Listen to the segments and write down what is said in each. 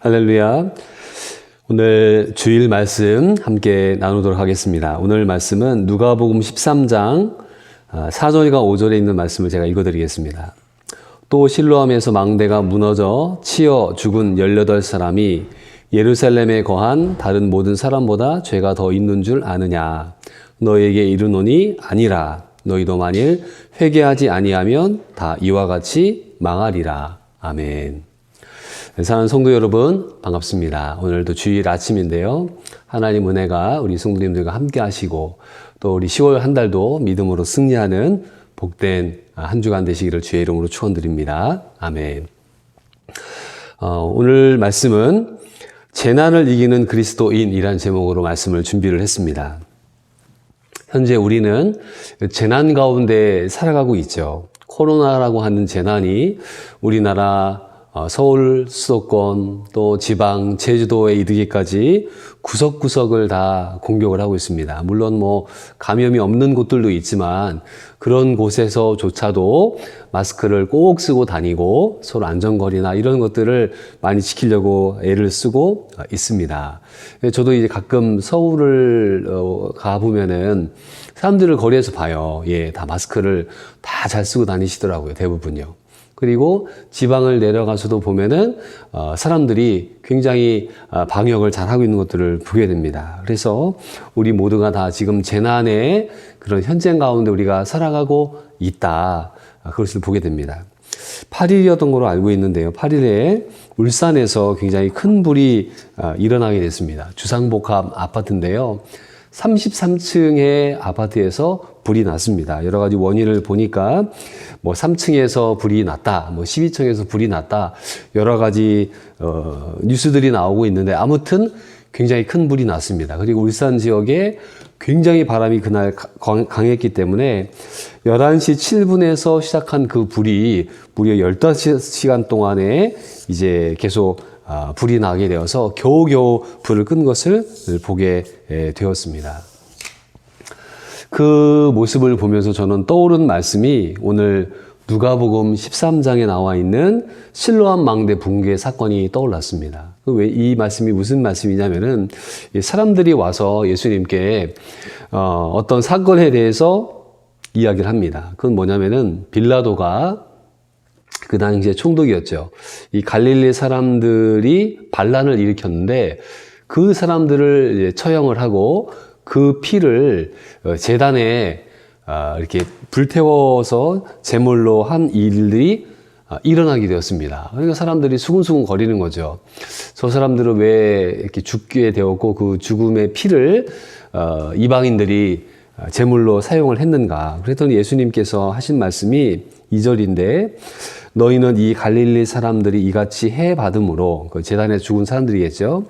할렐루야. 오늘 주일 말씀 함께 나누도록 하겠습니다. 오늘 말씀은 누가복음 13장 4절과 5절에 있는 말씀을 제가 읽어드리겠습니다. 또 실로암에서 망대가 무너져 치여 죽은 18사람이 예루살렘에 거한 다른 모든 사람보다 죄가 더 있는 줄 아느냐. 너에게 이르노니 아니라. 너희도 만일 회개하지 아니하면 다 이와 같이 망하리라. 아멘. 사랑하는 성도 여러분, 반갑습니다. 오늘도 주일 아침인데요. 하나님 은혜가 우리 성도님들과 함께 하시고 또 우리 10월 한 달도 믿음으로 승리하는 복된 한 주간 되시기를 주의 이름으로 축원드립니다. 아멘. 오늘 말씀은 재난을 이기는 그리스도인이라는 제목으로 말씀을 준비를 했습니다. 현재 우리는 재난 가운데 살아가고 있죠. 코로나라고 하는 재난이 우리나라 서울 수도권 또 지방 제주도에 이르기까지 구석구석을 다 공격을 하고 있습니다. 물론 감염이 없는 곳들도 있지만 그런 곳에서조차도 마스크를 꼭 쓰고 다니고 서로 안전거리나 이런 것들을 많이 지키려고 애를 쓰고 있습니다. 저도 이제 가끔 서울을 가보면은 사람들을 거리에서 봐요. 다 마스크를 다 잘 쓰고 다니시더라고요. 대부분요. 그리고 지방을 내려가서도 보면은 사람들이 굉장히 방역을 잘 하고 있는 것들을 보게 됩니다. 그래서 우리 모두가 다 지금 재난의 그런 현장 가운데 우리가 살아가고 있다. 그것을 보게 됩니다. 8일이었던 걸로 알고 있는데요. 8일에 울산에서 굉장히 큰 불이 일어나게 됐습니다. 주상복합 아파트인데요. 33층의 아파트에서 불이 났습니다. 여러 가지 원인을 보니까 3층에서 불이 났다, 12층에서 불이 났다, 여러 가지 뉴스들이 나오고 있는데 아무튼 굉장히 큰 불이 났습니다. 그리고 울산 지역에 굉장히 바람이 그날 강했기 때문에 11시 7분에서 시작한 그 불이 무려 15시간 동안에 이제 계속 불이 나게 되어서 겨우겨우 불을 끈 것을 보게 되었습니다. 그 모습을 보면서 저는 떠오른 말씀이 오늘 누가복음 13장에 나와 있는 실로암 망대 붕괴 사건이 떠올랐습니다. 왜 이 말씀이 무슨 말씀이냐면은 사람들이 와서 예수님께 어떤 사건에 대해서 이야기를 합니다. 그건 뭐냐면은 빌라도가 그 당시에 총독이었죠. 이 갈릴리 사람들이 반란을 일으켰는데 그 사람들을 처형을 하고 그 피를 제단에 이렇게 불태워서 제물로 한 일들이 일어나게 되었습니다. 그러니까 사람들이 수근수근 거리는 거죠. 저 사람들은 왜 이렇게 죽게 되었고 그 죽음의 피를 이방인들이 제물로 사용을 했는가. 그랬더니 예수님께서 하신 말씀이 2절인데 너희는 이 갈릴리 사람들이 이같이 해 받음으로, 그 제단에 죽은 사람들이겠죠.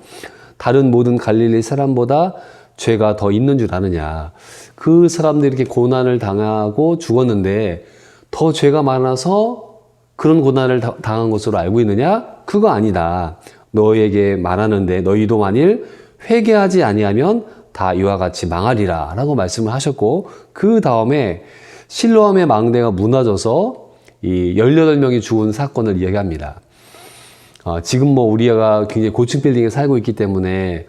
다른 모든 갈릴리 사람보다 죄가 더 있는 줄 아느냐. 그 사람들이 이렇게 고난을 당하고 죽었는데 더 죄가 많아서 그런 고난을 당한 것으로 알고 있느냐? 그거 아니다. 너희에게 말하는데 너희도 만일 회개하지 아니하면 다 이와 같이 망하리라 라고 말씀을 하셨고, 그 다음에 실로암의 망대가 무너져서 이 18명이 죽은 사건을 이야기합니다. 지금 우리가 굉장히 고층 빌딩에 살고 있기 때문에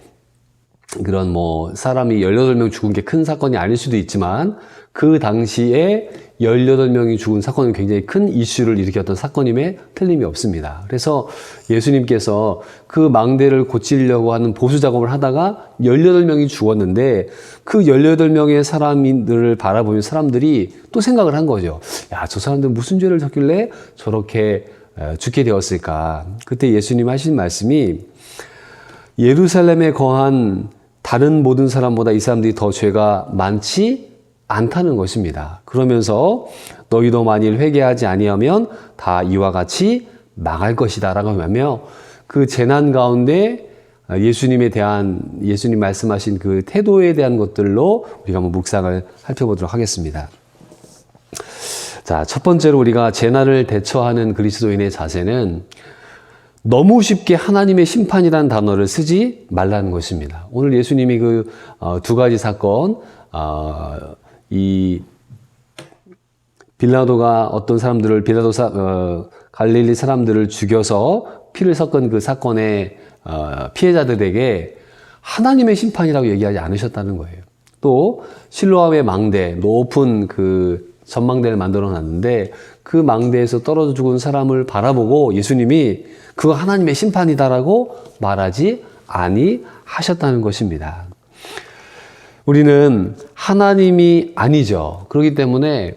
그런 사람이 18명 죽은 게 큰 사건이 아닐 수도 있지만 그 당시에 18명이 죽은 사건은 굉장히 큰 이슈를 일으켰던 사건임에 틀림이 없습니다. 그래서 예수님께서 그 망대를 고치려고 하는 보수 작업을 하다가 18명이 죽었는데 그 18명의 사람들을 바라보면 사람들이 또 생각을 한 거죠. 야, 저 사람들 무슨 죄를 졌길래 저렇게 죽게 되었을까? 그때 예수님 하신 말씀이 예루살렘에 거한 다른 모든 사람보다 이 사람들이 더 죄가 많지 않다는 것입니다. 그러면서 너희도 만일 회개하지 아니하면 다 이와 같이 망할 것이다 라고 하며 그 재난 가운데 예수님 말씀하신 그 태도에 대한 것들로 우리가 한번 묵상을 살펴보도록 하겠습니다. 자, 첫 번째로 우리가 재난을 대처하는 그리스도인의 자세는 너무 쉽게 하나님의 심판이라는 단어를 쓰지 말라는 것입니다. 오늘 예수님이 그 두 가지 사건, 이 빌라도가 어떤 사람들을 갈릴리 사람들을 죽여서 피를 섞은 그 사건의 피해자들에게 하나님의 심판이라고 얘기하지 않으셨다는 거예요. 또 실로암의 망대, 높은 그 전망대를 만들어 놨는데 그 망대에서 떨어져 죽은 사람을 바라보고 예수님이 그거 하나님의 심판이다라고 말하지 아니하셨다는 것입니다. 우리는 하나님이 아니죠. 그렇기 때문에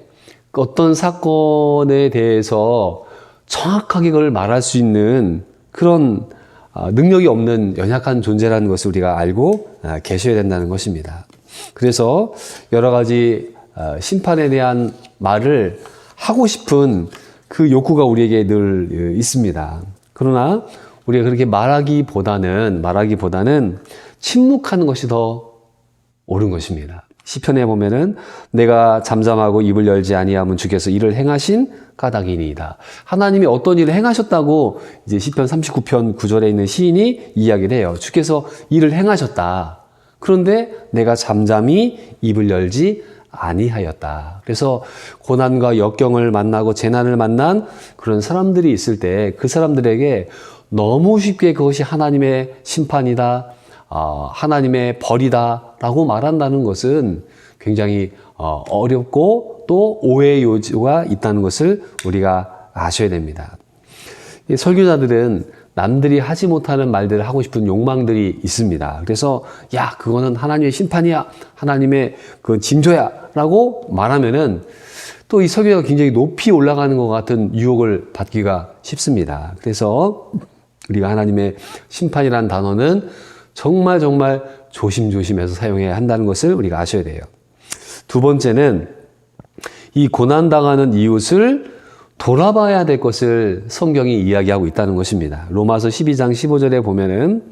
어떤 사건에 대해서 정확하게 그걸 말할 수 있는 그런 능력이 없는 연약한 존재라는 것을 우리가 알고 계셔야 된다는 것입니다. 그래서 여러 가지 심판에 대한 말을 하고 싶은 그 욕구가 우리에게 늘 있습니다. 그러나 우리가 그렇게 말하기보다는 침묵하는 것이 더 옳은 것입니다. 시편에 보면은 내가 잠잠하고 입을 열지 아니하면 주께서 이를 행하신 까닭이니이다. 하나님이 어떤 일을 행하셨다고 이제 시편 39편 9절에 있는 시인이 이야기를 해요. 주께서 일을 행하셨다. 그런데 내가 잠잠히 입을 열지 아니하였다. 그래서 고난과 역경을 만나고 재난을 만난 그런 사람들이 있을 때 그 사람들에게 너무 쉽게 그것이 하나님의 심판이다, 하나님의 벌이다라고 말한다는 것은 굉장히 어렵고 또 오해의 요지가 있다는 것을 우리가 아셔야 됩니다. 설교자들은 남들이 하지 못하는 말들을 하고 싶은 욕망들이 있습니다. 그래서 야, 그거는 하나님의 심판이야, 하나님의 그 징조야 라고 말하면은 또 이 설교가 굉장히 높이 올라가는 것 같은 유혹을 받기가 쉽습니다. 그래서 우리가 하나님의 심판이라는 단어는 정말 조심조심해서 사용해야 한다는 것을 우리가 아셔야 돼요. 두 번째는 이 고난당하는 이웃을 돌아봐야 될 것을 성경이 이야기하고 있다는 것입니다. 로마서 12장 15절에 보면은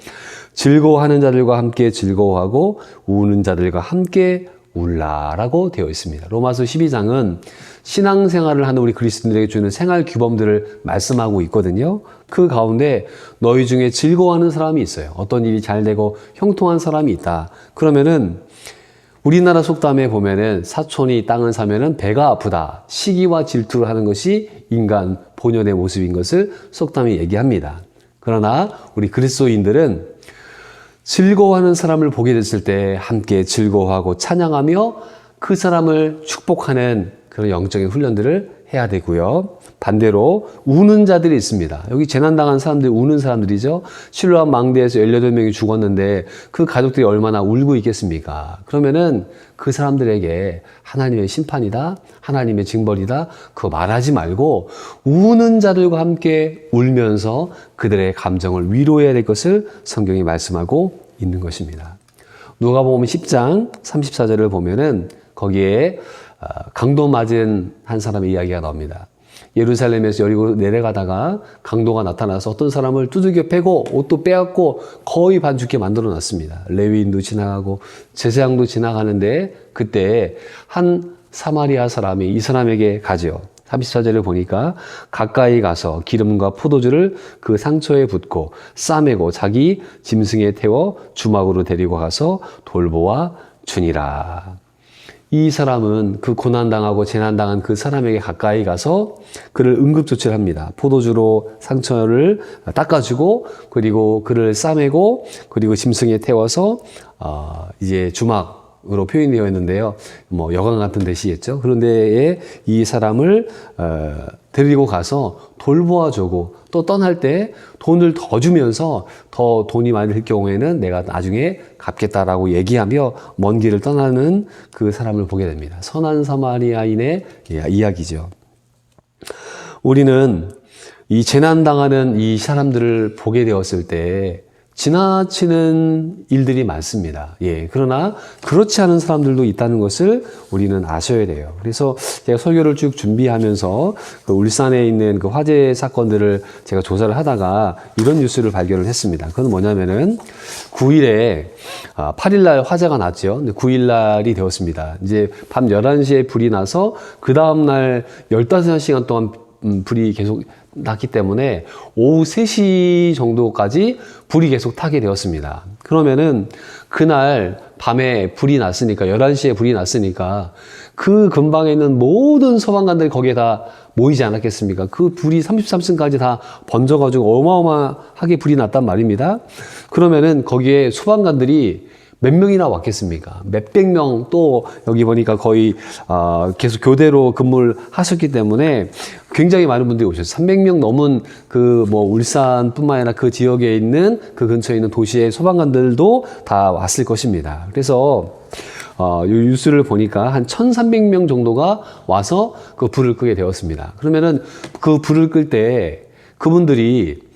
즐거워하는 자들과 함께 즐거워하고 우는 자들과 함께 울라라고 되어 있습니다. 로마서 12장은 신앙생활을 하는 우리 그리스도인들에게 주는 생활 규범들을 말씀하고 있거든요. 그 가운데 너희 중에 즐거워하는 사람이 있어요. 어떤 일이 잘 되고 형통한 사람이 있다. 그러면은 우리나라 속담에 보면은 사촌이 땅을 사면은 배가 아프다. 시기와 질투를 하는 것이 인간 본연의 모습인 것을 속담이 얘기합니다. 그러나 우리 그리스도인들은 즐거워하는 사람을 보게 됐을 때 함께 즐거워하고 찬양하며 그 사람을 축복하는 그런 영적인 훈련들을 해야 되고요. 반대로 우는 자들이 있습니다. 여기 재난당한 사람들이 우는 사람들이죠. 실로암 망대에서 18명이 죽었는데 그 가족들이 얼마나 울고 있겠습니까? 그러면은 그 사람들에게 하나님의 심판이다, 하나님의 징벌이다, 그거 말하지 말고 우는 자들과 함께 울면서 그들의 감정을 위로해야 될 것을 성경이 말씀하고 있는 것입니다. 누가복음 10장 34절을 보면은 거기에 강도 맞은 한 사람의 이야기가 나옵니다. 예루살렘에서 여리고로 내려가다가 강도가 나타나서 어떤 사람을 두들겨 패고 옷도 빼앗고 거의 반 죽게 만들어 놨습니다. 레위인도 지나가고 제사장도 지나가는데 그때 한 사마리아 사람이 이 사람에게 가죠. 34절을 보니까 가까이 가서 기름과 포도주를 그 상처에 붓고 싸매고 자기 짐승에 태워 주막으로 데리고 가서 돌보아 주니라. 이 사람은 그 고난당하고 재난당한 그 사람에게 가까이 가서 그를 응급조치를 합니다. 포도주로 상처를 닦아주고 그리고 그를 싸매고 그리고 짐승에 태워서 이제 주막으로 표현되어 있는데요. 뭐 여관 같은 데시겠죠. 그런데 이 사람을 데리고 가서 돌보아주고 또 떠날 때 돈을 더 주면서 더 돈이 많이 들 경우에는 내가 나중에 갚겠다라고 얘기하며 먼 길을 떠나는 그 사람을 보게 됩니다. 선한 사마리아인의 이야기죠. 우리는 이 재난당하는 이 사람들을 보게 되었을 때 지나치는 일들이 많습니다. 그러나 그렇지 않은 사람들도 있다는 것을 우리는 아셔야 돼요. 그래서 제가 설교를 쭉 준비하면서 그 울산에 있는 그 화재 사건들을 제가 조사를 하다가 이런 뉴스를 발견을 했습니다. 그건 뭐냐면은 9일에 8일날 화재가 났죠. 근데 9일날이 되었습니다. 이제 밤 11시에 불이 나서 그 다음날 15시간 동안 불이 계속 났기 때문에 오후 3시 정도까지 불이 계속 타게 되었습니다. 그러면은 그날 밤에 불이 났으니까 11시에 불이 났으니까 그 근방에 있는 모든 소방관들이 거기에 다 모이지 않았겠습니까? 그 불이 33층까지 다 번져가지고 어마어마하게 불이 났단 말입니다. 그러면은 거기에 소방관들이 몇 명이나 왔겠습니까? 몇백 명, 또 여기 보니까 거의 계속 교대로 근무를 하셨기 때문에 굉장히 많은 분들이 오셨어요. 300명 넘은 그 뭐 울산뿐만 아니라 그 지역에 있는 그 근처에 있는 도시의 소방관들도 다 왔을 것입니다. 그래서 이 뉴스를 보니까 한 1,300명 정도가 와서 그 불을 끄게 되었습니다. 그러면은 그 불을 끌 때 그분들이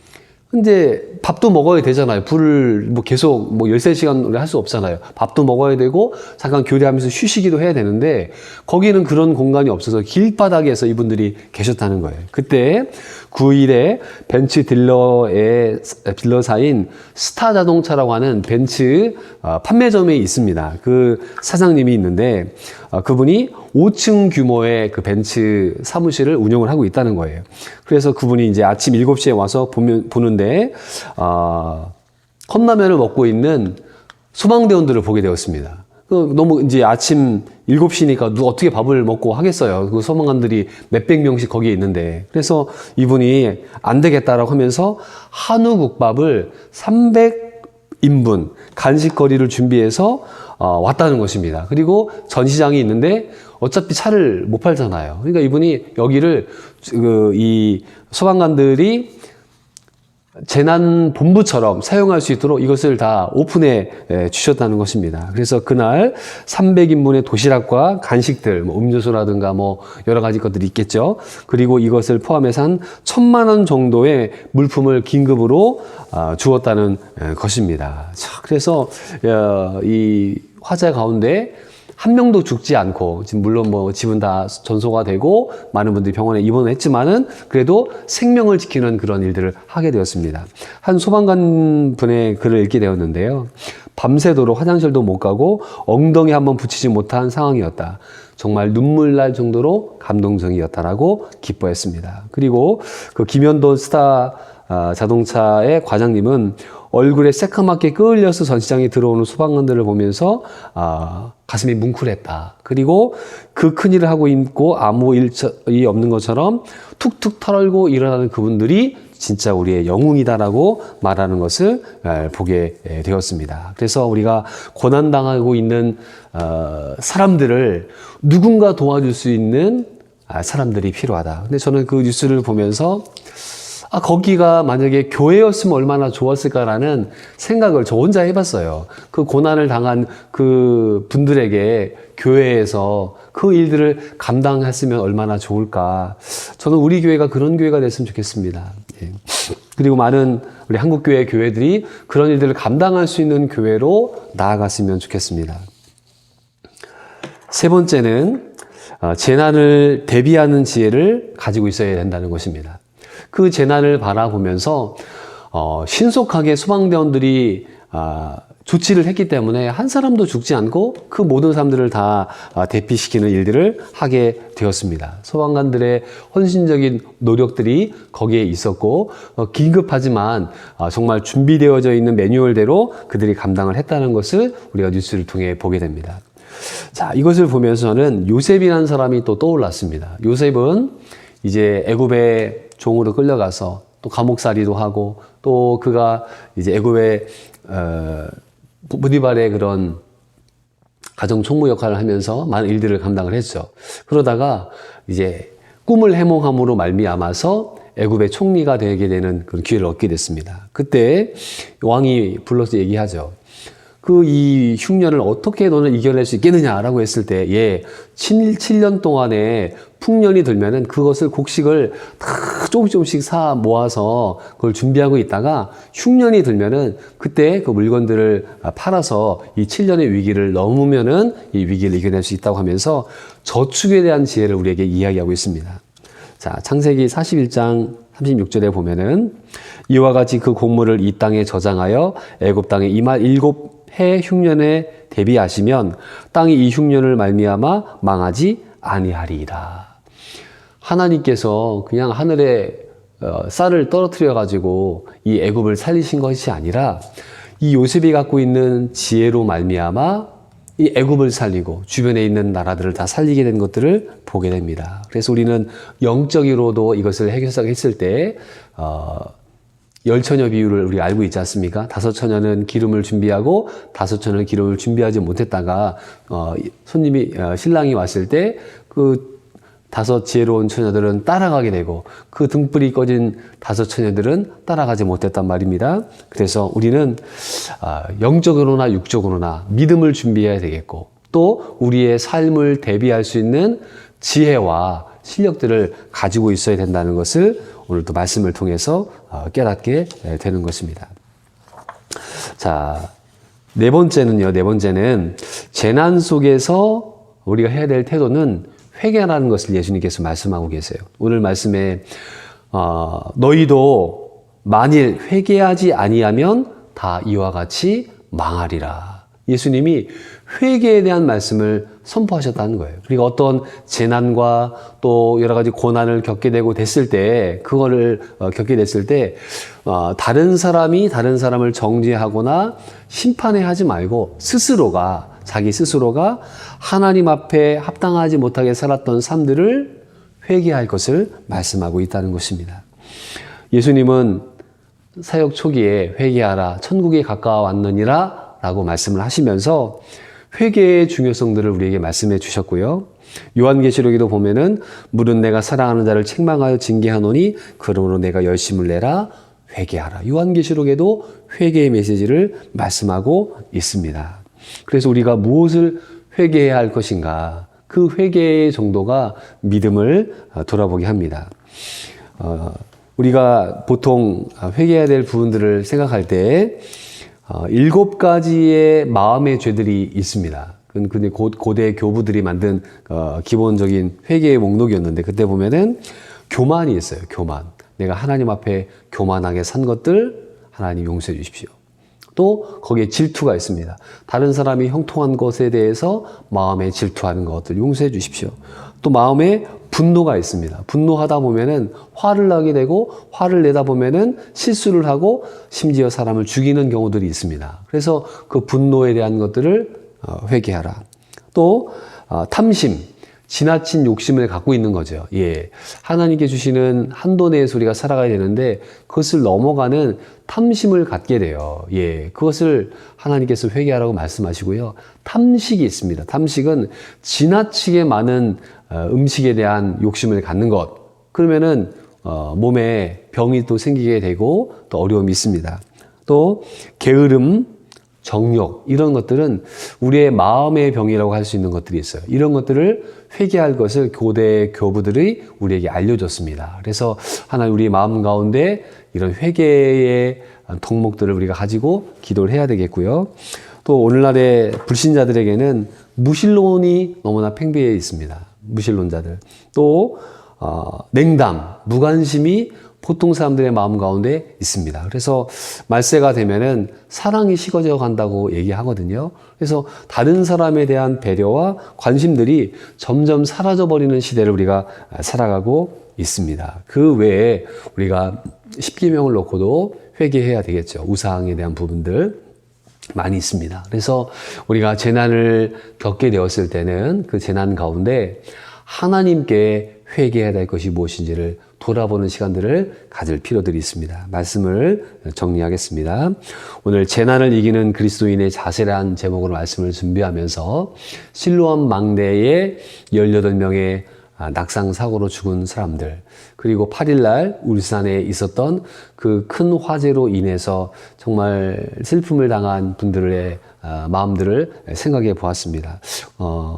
이제 밥도 먹어야 되잖아요. 불을 뭐 계속 뭐 13시간 할 수 없잖아요. 밥도 먹어야 되고 잠깐 교대하면서 쉬시기도 해야 되는데 거기는 그런 공간이 없어서 길바닥에서 이분들이 계셨다는 거예요. 그때 9일에 벤츠 딜러사인 스타 자동차라고 하는 벤츠 판매점에 있습니다. 그 사장님이 있는데 그분이 5층 규모의 그 벤츠 사무실을 운영을 하고 있다는 거예요. 그래서 그분이 이제 아침 7시에 와서 보는데 컵라면을 먹고 있는 소방대원들을 보게 되었습니다. 너무 이제 아침 7시니까 누가 어떻게 밥을 먹고 하겠어요. 그 소방관들이 몇백 명씩 거기에 있는데. 그래서 이분이 안 되겠다라고 하면서 한우국밥을 300인분 간식거리를 준비해서 왔다는 것입니다. 그리고 전시장이 있는데 어차피 차를 못 팔잖아요. 그러니까 이분이 여기를 이 소방관들이 재난본부처럼 사용할 수 있도록 이것을 다 오픈해 주셨다는 것입니다. 그래서 그날 300인분의 도시락과 간식들, 뭐 음료수라든가 뭐 여러 가지 것들이 있겠죠. 그리고 이것을 포함해서 한 1,000만 원 정도의 물품을 긴급으로 주었다는 것입니다. 자, 그래서 이 화재 가운데 한 명도 죽지 않고, 지금 물론 뭐 집은 다 전소가 되고 많은 분들이 병원에 입원을 했지만은 그래도 생명을 지키는 그런 일들을 하게 되었습니다. 한 소방관 분의 글을 읽게 되었는데요. 밤새도록 화장실도 못 가고 엉덩이 한번 붙이지 못한 상황이었다. 정말 눈물 날 정도로 감동적이었다라고 기뻐했습니다. 그리고 그 김현돈 스타 자동차의 과장님은 얼굴에 새까맣게 끌려서 전시장에 들어오는 소방관들을 보면서 가슴이 뭉클했다. 그리고 그 큰일을 하고 있고 아무 일이 없는 것처럼 툭툭 털고 일어나는 그분들이 진짜 우리의 영웅이다라고 말하는 것을 보게 되었습니다. 그래서 우리가 고난당하고 있는 사람들을 누군가 도와줄 수 있는 사람들이 필요하다. 근데 저는 그 뉴스를 보면서 거기가 만약에 교회였으면 얼마나 좋았을까라는 생각을 저 혼자 해봤어요. 그 고난을 당한 그 분들에게 교회에서 그 일들을 감당했으면 얼마나 좋을까. 저는 우리 교회가 그런 교회가 됐으면 좋겠습니다. 예. 그리고 많은 우리 한국교회 교회들이 그런 일들을 감당할 수 있는 교회로 나아갔으면 좋겠습니다. 세 번째는 재난을 대비하는 지혜를 가지고 있어야 된다는 것입니다. 그 재난을 바라보면서 신속하게 소방대원들이 조치를 했기 때문에 한 사람도 죽지 않고 그 모든 사람들을 다 대피시키는 일들을 하게 되었습니다. 소방관들의 헌신적인 노력들이 거기에 있었고 긴급하지만 정말 준비되어져 있는 매뉴얼대로 그들이 감당을 했다는 것을 우리가 뉴스를 통해 보게 됩니다. 자, 이것을 보면서 저는 요셉이라는 사람이 또 떠올랐습니다. 요셉은 이제 애굽의 종으로 끌려가서 또 감옥살이도 하고 또 그가 이제 애굽의 보디발의 그런 가정 총무 역할을 하면서 많은 일들을 감당을 했죠. 그러다가 이제 꿈을 해몽함으로 말미암아서 애굽의 총리가 되게 되는 그런 기회를 얻게 됐습니다. 그때 왕이 불러서 얘기하죠. 이 흉년을 어떻게 너는 이겨낼 수 있겠느냐라고 했을 때, 7년 동안에 풍년이 들면은 그것을 곡식을 다 조금씩 사 모아서 그걸 준비하고 있다가 흉년이 들면은 그때 그 물건들을 팔아서 이 7년의 위기를 넘으면은 이 위기를 이겨낼 수 있다고 하면서 저축에 대한 지혜를 우리에게 이야기하고 있습니다. 자, 창세기 41장 36절에 보면은 이와 같이 그 곡물을 이 땅에 저장하여 애굽 땅에 이말 7해 흉년에 대비하시면 땅이 이 흉년을 말미암아 망하지 아니하리이다. 하나님께서 그냥 하늘에 쌀을 떨어뜨려 가지고 이 애굽을 살리신 것이 아니라 이 요셉이 갖고 있는 지혜로 말미암아 이 애굽을 살리고 주변에 있는 나라들을 다 살리게 된 것들을 보게 됩니다. 그래서 우리는 영적으로도 이것을 해석했을 때 열 처녀 비유를 우리가 알고 있지 않습니까? 5처녀는 기름을 준비하고 5처녀는 기름을 준비하지 못했다가 신랑이 왔을 때 그 5 지혜로운 처녀들은 따라가게 되고 그 등불이 꺼진 5 처녀들은 따라가지 못했단 말입니다. 그래서 우리는 영적으로나 육적으로나 믿음을 준비해야 되겠고 또 우리의 삶을 대비할 수 있는 지혜와 실력들을 가지고 있어야 된다는 것을 오늘도 말씀을 통해서 깨닫게 되는 것입니다. 자, 네 번째는 재난 속에서 우리가 해야 될 태도는 회개라는 것을 예수님께서 말씀하고 계세요. 오늘 말씀에 너희도 만일 회개하지 아니하면 다 이와 같이 망하리라. 예수님이 회개에 대한 말씀을 선포하셨다는 거예요. 그리고 어떤 재난과 또 여러 가지 고난을 겪게 됐을 때 다른 사람이 다른 사람을 정죄하거나 심판해 하지 말고 자기 스스로가 하나님 앞에 합당하지 못하게 살았던 삶들을 회개할 것을 말씀하고 있다는 것입니다. 예수님은 사역 초기에 회개하라, 천국에 가까워왔느니라 라고 말씀을 하시면서 회개의 중요성들을 우리에게 말씀해 주셨고요. 요한계시록에도 보면은 물은 내가 사랑하는 자를 책망하여 징계하노니 그러므로 내가 열심을 내라 회개하라. 요한계시록에도 회개의 메시지를 말씀하고 있습니다. 그래서 우리가 무엇을 회개해야 할 것인가? 그 회개의 정도가 믿음을 돌아보게 합니다. 우리가 보통 회개해야 될 부분들을 생각할 때 7가지의 마음의 죄들이 있습니다. 근데 고대 교부들이 만든 기본적인 회개의 목록이었는데 그때 보면은 교만이 있어요. 교만. 내가 하나님 앞에 교만하게 산 것들 하나님 용서해 주십시오. 또 거기에 질투가 있습니다. 다른 사람이 형통한 것에 대해서 마음에 질투하는 것들 용서해 주십시오. 또 마음에 분노가 있습니다. 분노하다 보면은 화를 나게 되고 화를 내다 보면은 실수를 하고 심지어 사람을 죽이는 경우들이 있습니다. 그래서 그 분노에 대한 것들을 회개하라. 또 탐심, 지나친 욕심을 갖고 있는 거죠. 예, 하나님께 주시는 한도 내에서 우리가 살아가야 되는데 그것을 넘어가는 탐심을 갖게 돼요. 예, 그것을 하나님께서 회개하라고 말씀하시고요. 탐식이 있습니다. 탐식은 지나치게 많은 음식에 대한 욕심을 갖는 것. 그러면은 몸에 병이 또 생기게 되고 또 어려움이 있습니다. 또 게으름, 정욕 이런 것들은 우리의 마음의 병이라고 할 수 있는 것들이 있어요. 이런 것들을 회개할 것을 고대 교부들이 우리에게 알려줬습니다. 그래서 하나님 우리 마음 가운데 이런 회개의 덕목들을 우리가 가지고 기도를 해야 되겠고요. 또 오늘날의 불신자들에게는 무신론이 너무나 팽배해 있습니다. 무신론자들. 또 냉담, 무관심이 보통 사람들의 마음 가운데 있습니다. 그래서 말세가 되면은 사랑이 식어져 간다고 얘기하거든요. 그래서 다른 사람에 대한 배려와 관심들이 점점 사라져버리는 시대를 우리가 살아가고 있습니다. 그 외에 우리가 십계명을 놓고도 회개해야 되겠죠. 우상에 대한 부분들 많이 있습니다. 그래서 우리가 재난을 겪게 되었을 때는 그 재난 가운데 하나님께 회개해야 될 것이 무엇인지를 돌아보는 시간들을 가질 필요들이 있습니다. 말씀을 정리하겠습니다. 오늘 재난을 이기는 그리스도인의 자세라는 제목으로 말씀을 준비하면서 실로암 망대에 18명의 낙상 사고로 죽은 사람들, 그리고 8일날 울산에 있었던 그 큰 화재로 인해서 정말 슬픔을 당한 분들의 마음들을 생각해 보았습니다.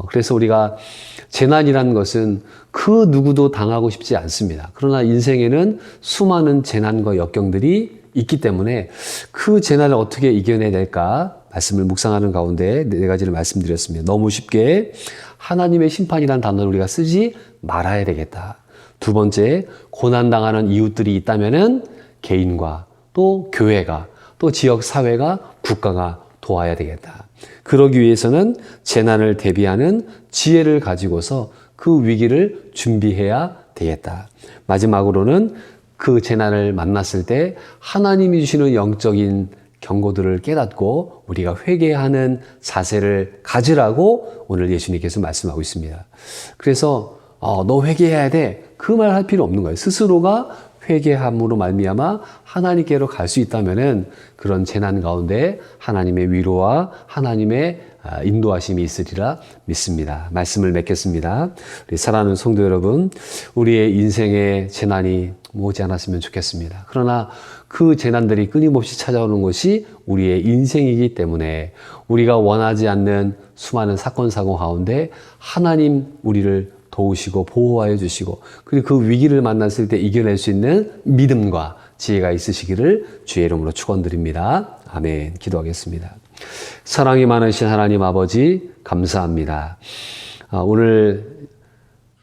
그래서 우리가 재난이라는 것은 그 누구도 당하고 싶지 않습니다. 그러나 인생에는 수많은 재난과 역경들이 있기 때문에 그 재난을 어떻게 이겨내야 될까 말씀을 묵상하는 가운데 4가지를 말씀드렸습니다. 너무 쉽게 하나님의 심판이라는 단어를 우리가 쓰지 말아야 되겠다. 2번째, 고난당하는 이웃들이 있다면은 개인과 또 교회가 또 지역 사회가 국가가 도와야 되겠다. 그러기 위해서는 재난을 대비하는 지혜를 가지고서 그 위기를 준비해야 되겠다. 마지막으로는 그 재난을 만났을 때 하나님이 주시는 영적인 경고들을 깨닫고 우리가 회개하는 자세를 가지라고 오늘 예수님께서 말씀하고 있습니다. 그래서 너 회개해야 돼. 그 말 할 필요 없는 거예요. 스스로가 회개함으로 말미암아 하나님께로 갈 수 있다면은 그런 재난 가운데 하나님의 위로와 하나님의 인도하심이 있으리라 믿습니다. 말씀을 맺겠습니다. 우리 사랑하는 성도 여러분, 우리의 인생에 재난이 오지 않았으면 좋겠습니다. 그러나 그 재난들이 끊임없이 찾아오는 것이 우리의 인생이기 때문에 우리가 원하지 않는 수많은 사건 사고 가운데 하나님 우리를 도우시고 보호하여 주시고 그리고 그 위기를 만났을 때 이겨낼 수 있는 믿음과 지혜가 있으시기를 주의 이름으로 축원드립니다. 아멘. 기도하겠습니다. 사랑이 많으신 하나님 아버지 감사합니다. 오늘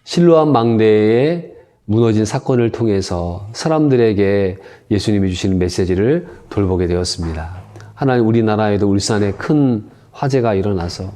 실로암 망대에 무너진 사건을 통해서 사람들에게 예수님이 주시는 메시지를 돌보게 되었습니다. 하나님 우리나라에도 울산에 큰 화재가 일어나서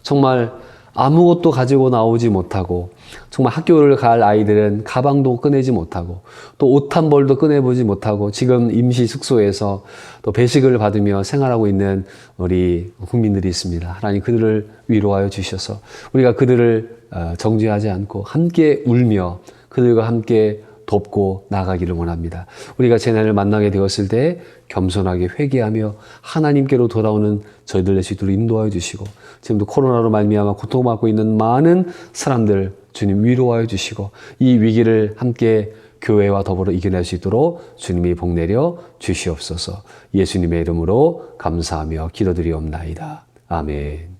정말 아무것도 가지고 나오지 못하고 정말 학교를 갈 아이들은 가방도 꺼내지 못하고 또 옷 한 벌도 꺼내보지 못하고 지금 임시 숙소에서 또 배식을 받으며 생활하고 있는 우리 국민들이 있습니다. 하나님 그들을 위로하여 주셔서 우리가 그들을 정죄하지 않고 함께 울며 그들과 함께 돕고 나가기를 원합니다. 우리가 재난을 만나게 되었을 때 겸손하게 회개하며 하나님께로 돌아오는 저희들 될 수 있도록 인도하여 주시고 지금도 코로나로 말미암아 고통받고 있는 많은 사람들 주님 위로하여 주시고 이 위기를 함께 교회와 더불어 이겨낼 수 있도록 주님이 복내려 주시옵소서. 예수님의 이름으로 감사하며 기도드리옵나이다. 아멘.